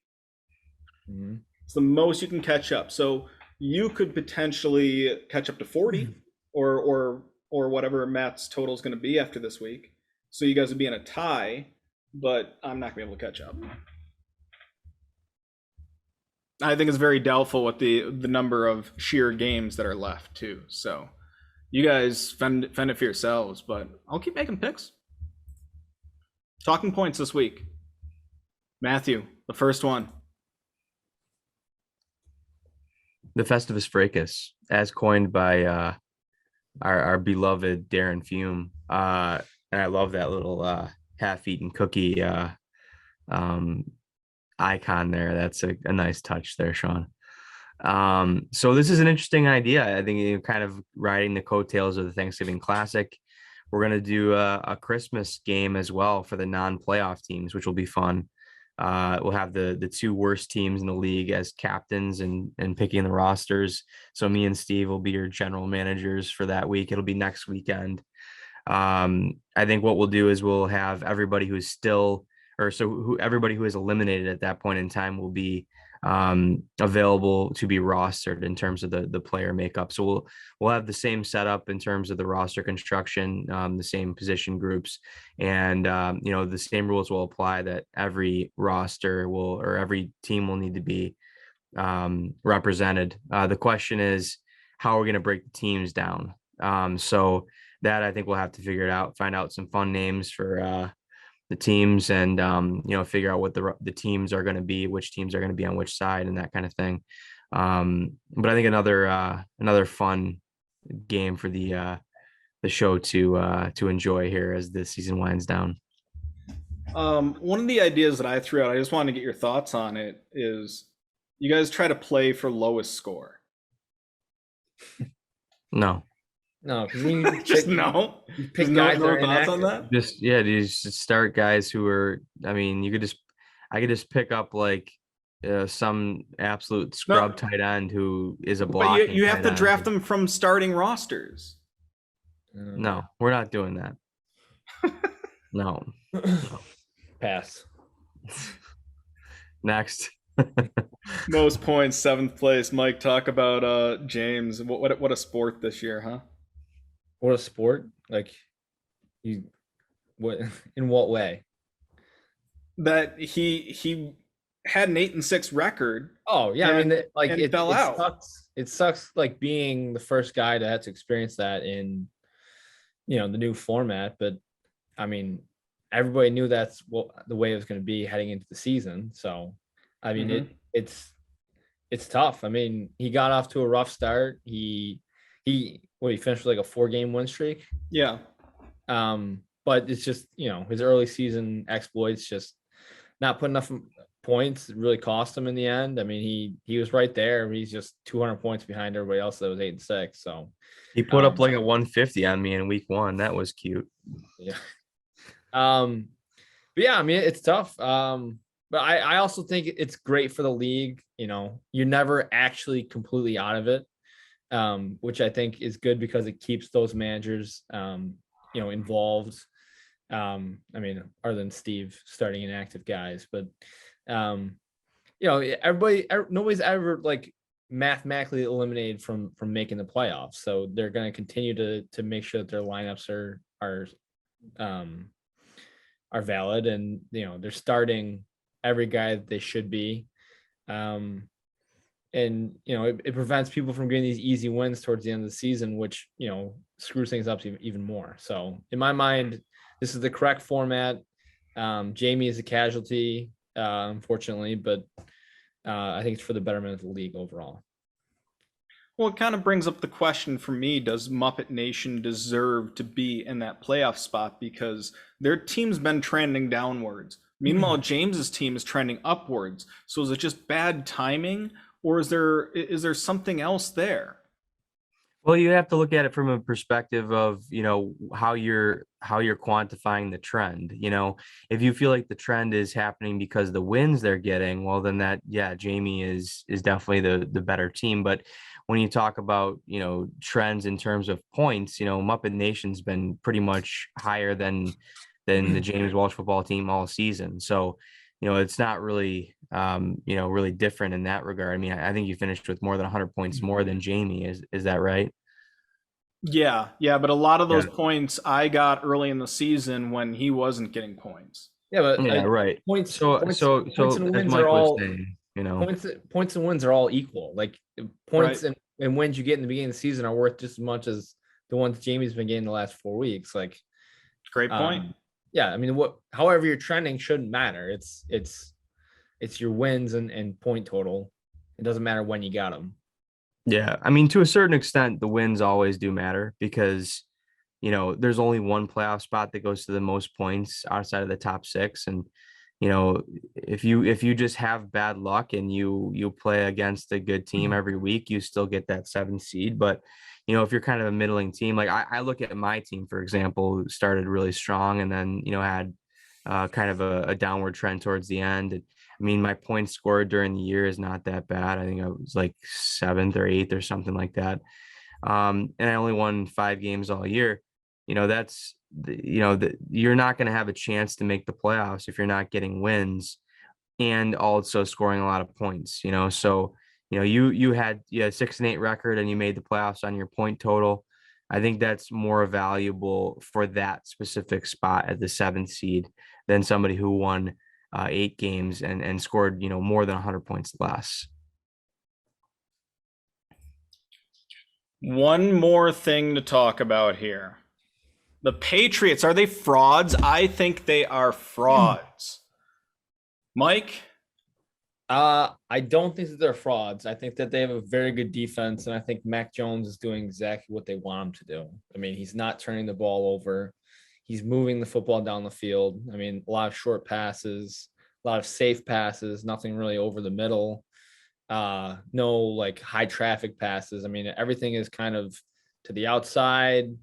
Mm-hmm. It's the most you can catch up. So you could potentially catch up to 40 or whatever Matt's total is going to be after this week. So you guys would be in a tie, but I'm not going to be able to catch up. I think it's very doubtful with the number of sheer games that are left too. So you guys fend it for yourselves, but I'll keep making picks. Talking points this week. Matthew, the first one. The Festivus Fracas, as coined by our beloved Darren Fume. And I love that little half-eaten cookie um, icon there. That's a nice touch there, Sean. So this is an interesting idea. I think you're kind of riding the coattails of the Thanksgiving Classic. We're going to do a Christmas game as well for the non-playoff teams, which will be fun. We'll have the two worst teams in the league as captains and picking the rosters. So me and Steve will be your general managers for that week. It'll be next weekend. I think what we'll do is we'll have everybody who's still, everybody who is eliminated at that point in time will be available to be rostered in terms of the player makeup. So we'll have the same setup in terms of the roster construction, the same position groups, and the same rules will apply, that every roster or every team will need to be represented. The question is how we're going to break the teams down. So that, I think we'll have to figure it out, find out some fun names for the teams, and figure out what the teams are going to be, which teams are going to be on which side, and that kind of thing. But I think another fun game for the show to enjoy here as the season winds down. One of the ideas that I threw out, I just wanted to get your thoughts on it, is you guys try to play for lowest score. No. No, because Just no. you pick No, guys that no are thoughts on inactive. that? You just start guys who are, I mean, I could just pick up like some absolute scrub tight end who is a block. But you have to draft them from starting rosters. No, we're not doing that. No. Pass. Next. Most points, 7th place. Mike, talk about James. What a sport this year, huh? What a sport! Like, what in what way? That he had an 8-6 record. Oh yeah, I mean, it fell out. Sucks. It sucks, like being the first guy to have to experience that in, the new format. But I mean, everybody knew that's the way it was going to be heading into the season. So, I mean, it's tough. I mean, he got off to a rough start. He finished with like a 4-game win streak. Yeah. But it's just, his early season exploits, just not putting enough points, really cost him in the end. I mean, he was right there. He's just 200 points behind everybody else that was 8-6. So he put up like a 150 on me in week 1. That was cute. Yeah. But yeah, I mean, it's tough. But I also think it's great for the league. You're never actually completely out of it. Which I think is good because it keeps those managers, involved. I mean, other than Steve starting inactive guys, but nobody's ever like mathematically eliminated from making the playoffs. So they're going to continue to make sure that their lineups are valid, and they're starting every guy that they should be. And it prevents people from getting these easy wins towards the end of the season, which screws things up even more. So in my mind, this is the correct format. Jamie is a casualty, unfortunately, but I think it's for the betterment of the league overall. Well, it kind of brings up the question for me: does Muppet Nation deserve to be in that playoff spot? Because their team's been trending downwards. Meanwhile, James's team is trending upwards. So is it just bad timing? Or is there something else there? Well, you have to look at it from a perspective of, how you're quantifying the trend. If you feel like the trend is happening because the wins they're getting, well, then Jamie is definitely the better team. But when you talk about, trends in terms of points, Muppet Nation's been pretty much higher than the James Walsh football team all season. So, it's not really, really different in that regard. I mean, I think you finished with more than 100 points more than Jamie. Is that right? Yeah. But a lot of those points I got early in the season when he wasn't getting points. Yeah, but right. Points and wins are all saying, points and wins are all equal. Like points and wins you get in the beginning of the season are worth just as much as the ones Jamie's been getting the last 4 weeks. Like, great point. Yeah, I mean, however you're trending shouldn't matter. It's your wins and point total. It doesn't matter when you got them. Yeah, I mean, to a certain extent, the wins always do matter because, there's only one playoff spot that goes to the most points outside of the top six. And, if you just have bad luck and you play against a good team every week, you still get that 7th seed. But, if you're kind of a middling team, like I look at my team, for example, who started really strong and then, had kind of a downward trend towards the end. I mean, my points scored during the year is not that bad. I think I was like 7th or 8th or something like that. And I only won 5 games all year. That's you're not going to have a chance to make the playoffs if you're not getting wins and also scoring a lot of points. So you had 6-8 record and you made the playoffs on your point total. I think that's more valuable for that specific spot at the 7th seed than somebody who won 8 games and scored, more than 100 points less. One more thing to talk about here. The Patriots, are they frauds? I think they are frauds. Mike? I don't think that they're frauds. I think that they have a very good defense, and I think Mac Jones is doing exactly what they want him to do. I mean, he's not turning the ball over. He's moving the football down the field. I mean, a lot of short passes, a lot of safe passes, nothing really over the middle. No like high traffic passes. I mean, everything is kind of to the outside,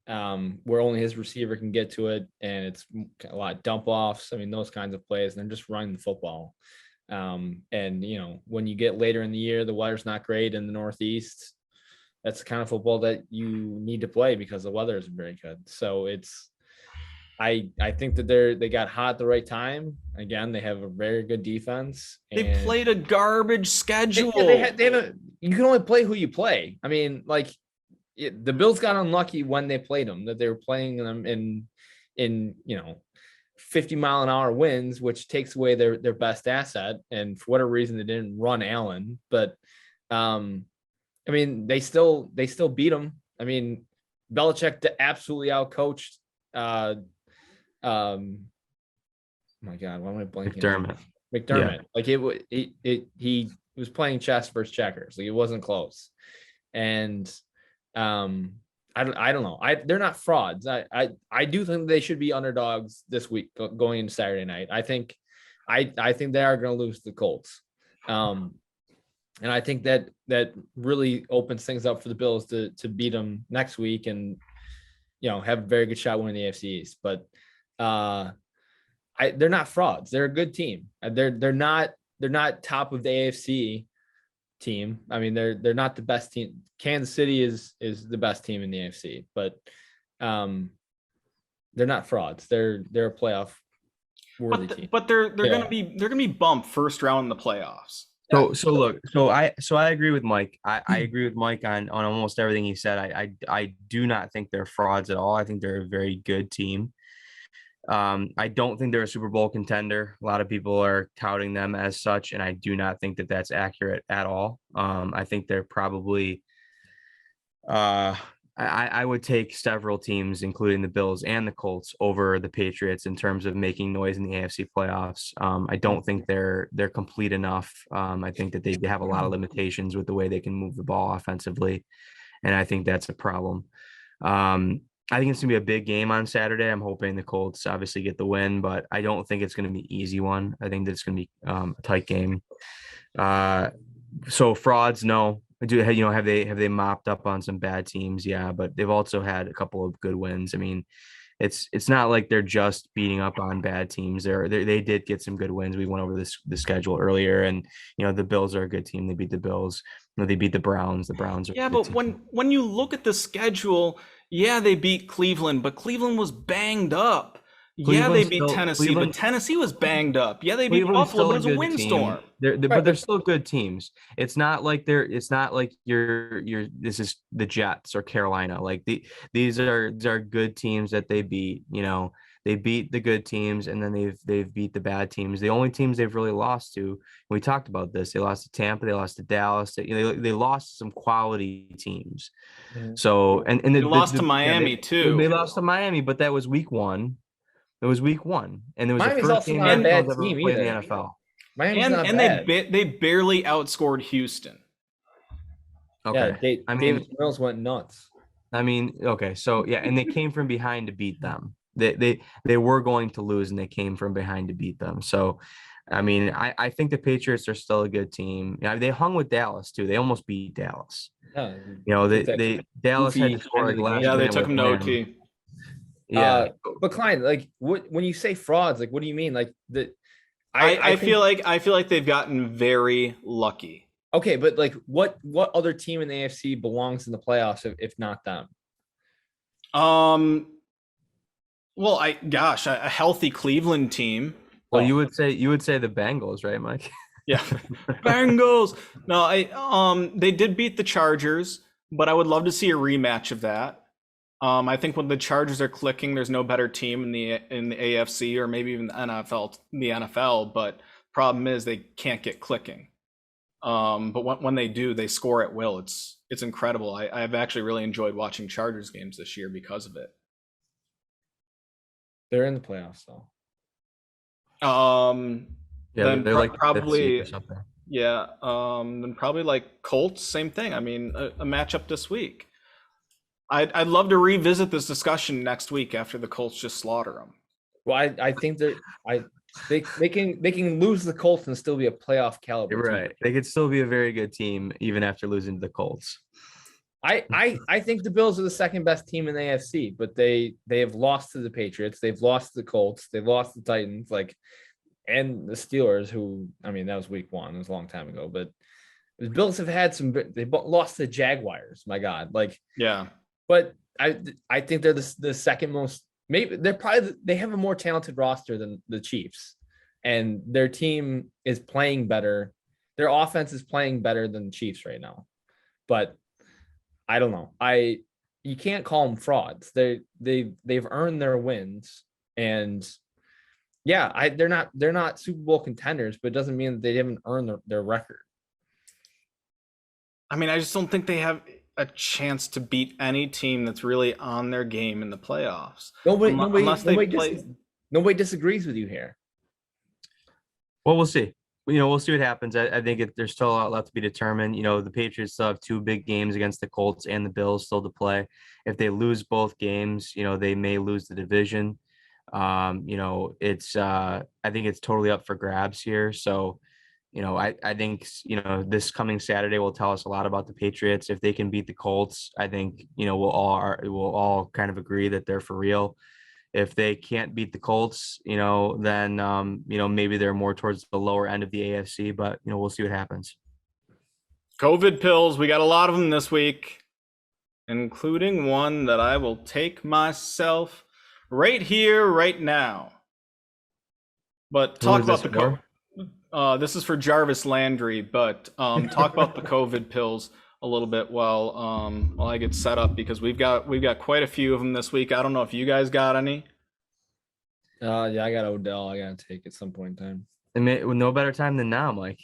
where only his receiver can get to it, and it's a lot of dump offs. I mean, those kinds of plays, and they're just running the football. And when you get later in the year, the weather's not great in the Northeast. That's the kind of football that you need to play because the weather isn't very good. So I think that they got hot at the right time. Again, they have a very good defense. They played a garbage schedule. You can only play who you play. I mean, the Bills got unlucky when they played them, that they were playing them in 50-mile-an-hour winds, which takes away their best asset. And for whatever reason, they didn't run Allen. But I mean, they still beat them. I mean, Belichick absolutely outcoached. Oh my God, why am I blanking? McDermott. Yeah. He was playing chess versus checkers. Like, it wasn't close. And I don't know. They're not frauds. I do think they should be underdogs this week going into Saturday night. I think they are going to lose to the Colts. And I think that really opens things up for the Bills to beat them next week and, have a very good shot winning the AFC East. But they're not frauds. They're a good team. They're not top of the AFC team. I mean, they're not the best team. Kansas City is the best team in the AFC, but they're not frauds. They're a playoff worthy team. But they're gonna be bumped first round in the playoffs. So I agree with Mike. I agree with Mike on almost everything he said. I do not think they're frauds at all. I think they're a very good team. I don't think they're a Super Bowl contender. A lot of people are touting them as such, and I do not think that that's accurate at all. I think they're probably I would take several teams, including the Bills and the Colts, over the Patriots in terms of making noise in the AFC playoffs. I don't think they're complete enough. I think that they have a lot of limitations with the way they can move the ball offensively, and I think that's a problem. I think it's going to be a big game on Saturday. I'm hoping the Colts obviously get the win, but I don't think it's going to be an easy one. I think that it's going to be a tight game. So frauds, no. Have they mopped up on some bad teams? Yeah, but they've also had a couple of good wins. I mean, it's not like they're just beating up on bad teams. They did get some good wins. We went over the schedule earlier, and the Bills are a good team. They beat the Bills. They beat the Browns. The Browns are but when you look at the schedule, yeah, they beat Cleveland, but Cleveland was banged up. They beat Tennessee, but Tennessee was banged up. Yeah, they beat Buffalo, but it was a windstorm. But they're still good teams. It's not like you're this is the Jets or Carolina. Like these are good teams that they beat. They beat the good teams, and then they've beat the bad teams. The only teams they've really lost to, we talked about this. They lost to Tampa. They lost to Dallas. They lost to some quality teams. Mm-hmm. So and they lost to Miami too. They lost to Miami, but that was week 1. It was week 1, and it was Miami's the first game not a bad ever team played either. in the NFL. Miami's not and bad. they barely outscored Houston. Okay. I mean, Davis Mills went nuts. okay, so yeah, and they came from behind to beat them. They were going to lose, and they came from behind to beat them. So, I mean, I think the Patriots are still a good team. Yeah, they hung with Dallas too. They almost beat Dallas. Yeah, You know, took that they Dallas had to goofy score end of like the last game. Yeah, they minute took with him to Lamb. OT. Yeah, But Klein, like, when you say frauds, like, what do you mean? Like I think, feel like they've gotten very lucky. okay, but like, what other team in the AFC belongs in the playoffs if not them? Well, a healthy Cleveland team. well, Oh. you would say the Bengals, right, Mike? Yeah, Bengals. No, they did beat the Chargers, but I would love to see a rematch of that. I think when the Chargers are clicking, there's no better team in the AFC or maybe even the NFL. But problem is they can't get clicking. But when they do, they score at will. It's incredible. I've actually really enjoyed watching Chargers games this year because of it. They're in the playoffs though. Yeah, Then they're like the fifth seed probably or something. yeah. Then probably like Colts, same thing. I mean, a matchup this week. I'd love to revisit this discussion next week after the Colts just slaughter them. Well, I think they can lose the Colts and still be a playoff caliber You're team. right. They could still be a very good team even after losing to the Colts. I think the Bills are the second best team in the AFC, but they have lost to the Patriots, they've lost to the Colts, they've lost to the Titans, and the Steelers, who, I mean, that was week 1, it was a long time ago, but the Bills have had they lost to the Jaguars, my God, Yeah. but I think they're the second most, maybe they have a more talented roster than the Chiefs, and their team is playing better. Their offense is playing better than the Chiefs right now, but I don't know. You can't call them frauds. They've earned their wins, and yeah, they're not Super Bowl contenders, but it doesn't mean that they haven't earned their record. I mean, I just don't think they have a chance to beat any team that's really on their game in the playoffs. Nobody disagrees with you here. Well, we'll see. We'll see what happens. I think there's still a lot left to be determined. The Patriots still have 2 big games against the Colts and the Bills still to play. If they lose both games, they may lose the division. I think it's totally up for grabs here. So, I think, this coming Saturday will tell us a lot about the Patriots. If they can beat the Colts, I think, we'll all kind of agree that they're for real. If they can't beat the Colts, then, maybe they're more towards the lower end of the AFC, but, we'll see what happens. COVID pills, we got a lot of them this week, including one that I will take myself right here, right now. But talk about the COVID. This is for Jarvis Landry, but talk about the COVID pills a little bit while I get set up, because we've got quite a few of them this week. I don't know if you guys got any. Yeah, I got Odell. I gotta take at some point in time. And no better time than now, Mike.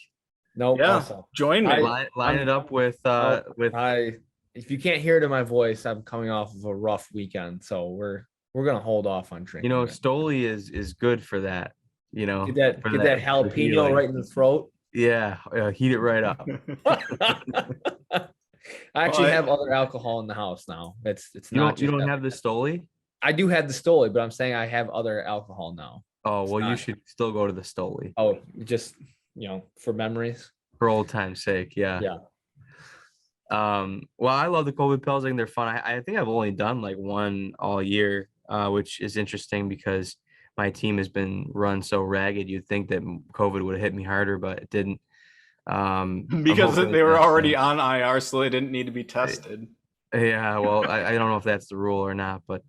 No, Yeah, also. join me. Line it up with. If you can't hear it in my voice, I'm coming off of a rough weekend, so we're gonna hold off on drinking. Stoli is good for that. Get that jalapeno right in the throat. Yeah, heat it right up. I actually have other alcohol in the house now. It's not. You don't have the Stoli? I do have the Stoli, but I'm saying I have other alcohol now. Oh, well, you should still go to the Stoli. Oh, just for memories. For old time's sake, yeah. Yeah. Well, I love the COVID pills. I think they're fun. I think I've only done like one all year, which is interesting because my team has been run so ragged. You'd think that COVID would have hit me harder, but it didn't. Because they were already on IR, so they didn't need to be tested. Yeah, well, I don't know if that's the rule or not, but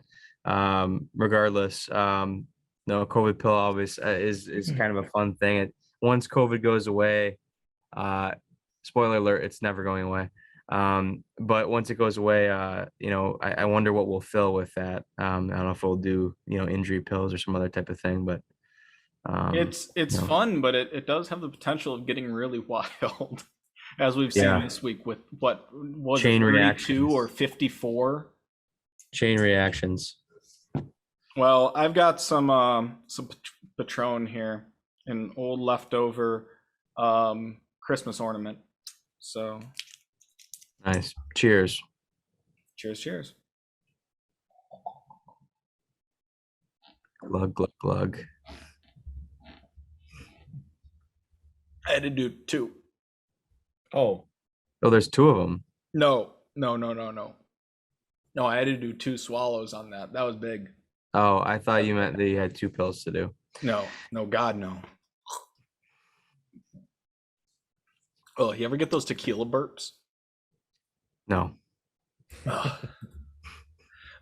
regardless, no, COVID pill always is kind of a fun thing. Once COVID goes away, spoiler alert, it's never going away. But once it goes away, I wonder what we'll fill with that. I don't know if we'll do, injury pills or some other type of thing, but it's fun, but it does have the potential of getting really wild, as we've seen this week with what was chain it, 32 reactions or 54 chain reactions. Well, I've got some Patron here, an old leftover Christmas ornament. So Nice. Cheers. Cheers, cheers. Glug, glug, glug. I had to do 2. Oh, Oh, there's 2 of them. No, I had to do 2 swallows on that. That was big. Oh, I thought you meant that you had 2 pills to do. No, God, no. Oh, you ever get those tequila burps? No.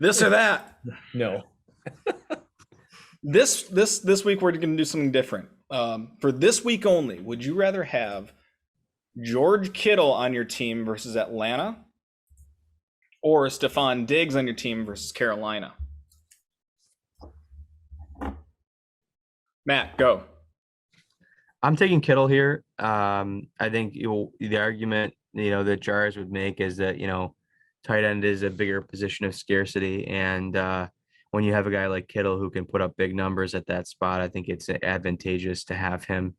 This or that. no. This week we're going to do something different. For this week only, would you rather have George Kittle on your team versus Atlanta, or Stephon Diggs on your team versus Carolina? Matt, go. I'm taking Kittle here. I think the argument, that Jars would make is that, tight end is a bigger position of scarcity. And when you have a guy like Kittle who can put up big numbers at that spot, I think it's advantageous to have him.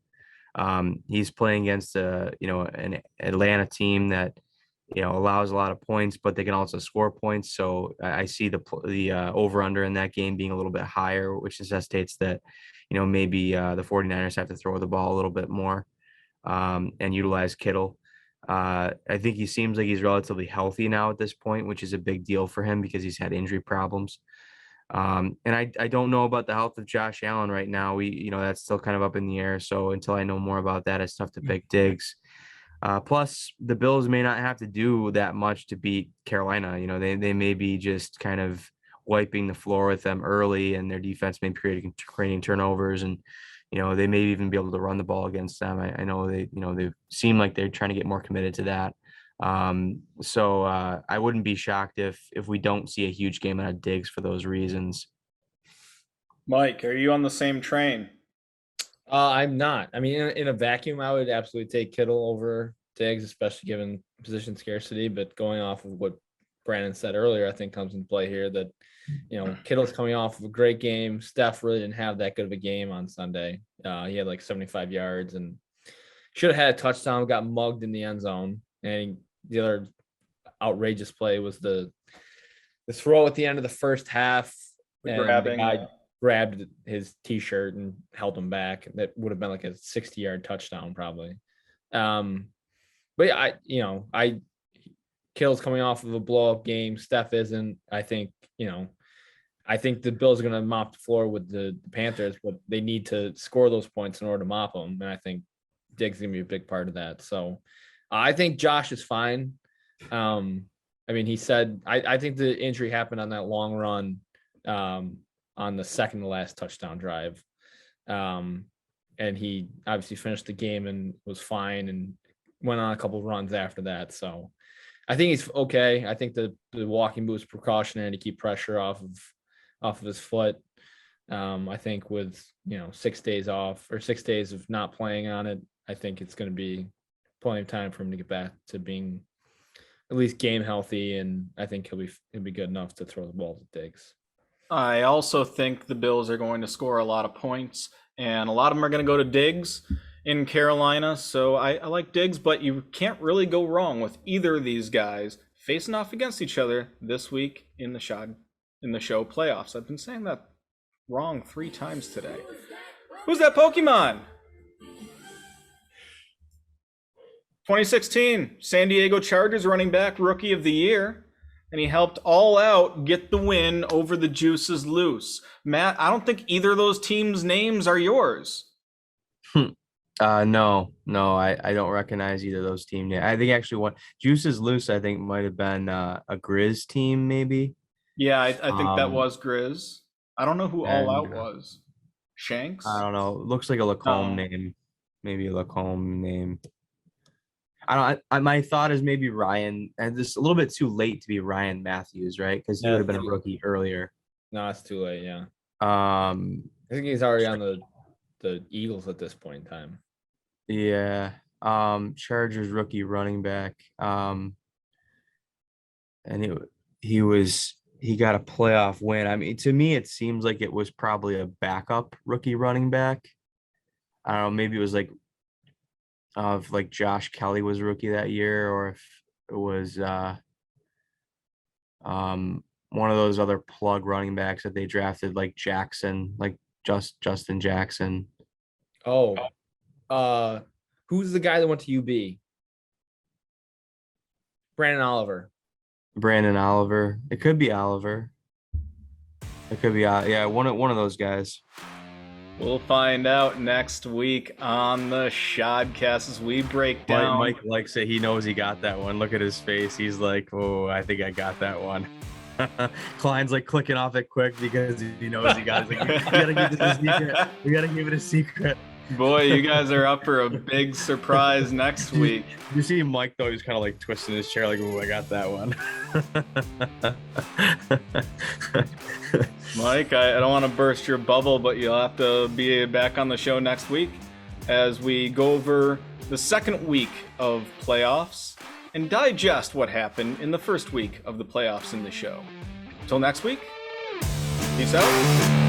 He's playing against an Atlanta team that, allows a lot of points, but they can also score points. So I see the over under in that game being a little bit higher, which necessitates that, maybe the 49ers have to throw the ball a little bit more and utilize Kittle. I think he seems like he's relatively healthy now at this point, which is a big deal for him because he's had injury problems. And I don't know about the health of Josh Allen right now. That's still kind of up in the air. So until I know more about that, it's tough to pick Diggs. Plus, the Bills may not have to do that much to beat Carolina. They may be just kind of wiping the floor with them early, and their defense may be creating turnovers, and they may even be able to run the ball against them. I know they seem like they're trying to get more committed to that. So I wouldn't be shocked if we don't see a huge game out of Diggs for those reasons. Mike, are you on the same train? I'm not. I mean, in a vacuum, I would absolutely take Kittle over Diggs, especially given position scarcity. But going off of what Brandon said earlier, I think comes into play here that, Kittle's coming off of a great game. Steph really didn't have that good of a game on Sunday. He had like 75 yards and should have had a touchdown, got mugged in the end zone. And the other outrageous play was the throw at the end of the first half. And the guy grabbed his t-shirt and held him back. That would have been like a 60-yard touchdown probably. But Kittle's coming off of a blow-up game. Steph isn't. I think the Bills are going to mop the floor with the Panthers, but they need to score those points in order to mop them. And I think Diggs is going to be a big part of that. So I think Josh is fine. He said, I think the injury happened on that long run on the second to last touchdown drive. And he obviously finished the game and was fine and went on a couple of runs after that. So I think he's okay. I think the walking boot is precautionary to keep pressure off of his foot. I think with 6 days off or 6 days of not playing on it, I think it's going to be plenty of time for him to get back to being at least game healthy, and I think he'll be good enough to throw the ball to Diggs. I also think the Bills are going to score a lot of points, and a lot of them are going to go to Diggs in Carolina. So I like Diggs, but you can't really go wrong with either of these guys facing off against each other this week in the show playoffs. I've been saying that wrong 3 times today. Who's that Pokemon? 2016 San Diego Chargers running back rookie of the year, and he helped All Out get the win over the Juices Loose. Matt, I don't think either of those teams' names are yours. No, I don't recognize either of those teams. I think actually one Juices Loose, I think might have been a Grizz team, maybe. Yeah, I think that was Grizz. I don't know who All Out was. Shanks? I don't know. It looks like a Lacombe name. Maybe a Lacombe name. My thought is maybe Ryan, and this is a little bit too late to be Ryan Matthews, right? Because he would have been a rookie earlier. No, it's too late. Yeah. I think he's already on the Eagles at this point in time. Yeah. Chargers rookie running back. And he got a playoff win. I mean, to me, it seems like it was probably a backup rookie running back. I don't know. Maybe it was like Josh Kelly was rookie that year, or if was one of those other plug running backs that they drafted, like Jackson, like Justin Jackson. Oh, who's the guy that went to UB? Brandon Oliver. Brandon Oliver. It could be Oliver. It could be one of those guys. We'll find out next week on the SHODcast as we break down. Mike likes it. He knows he got that one. Look at his face. He's like, oh, I think I got that one. Klein's like clicking off it quick because he knows he got it. He's like, we gotta give this a secret. We gotta give it a secret. Boy, you guys are up for a big surprise next week. You see Mike though, he's kind of like twisting his chair, like, oh, I got that one. Mike, I don't want to burst your bubble, but you'll have to be back on the show next week as we go over the second week of playoffs and digest what happened in the first week of the playoffs in the show. Until next week, peace out.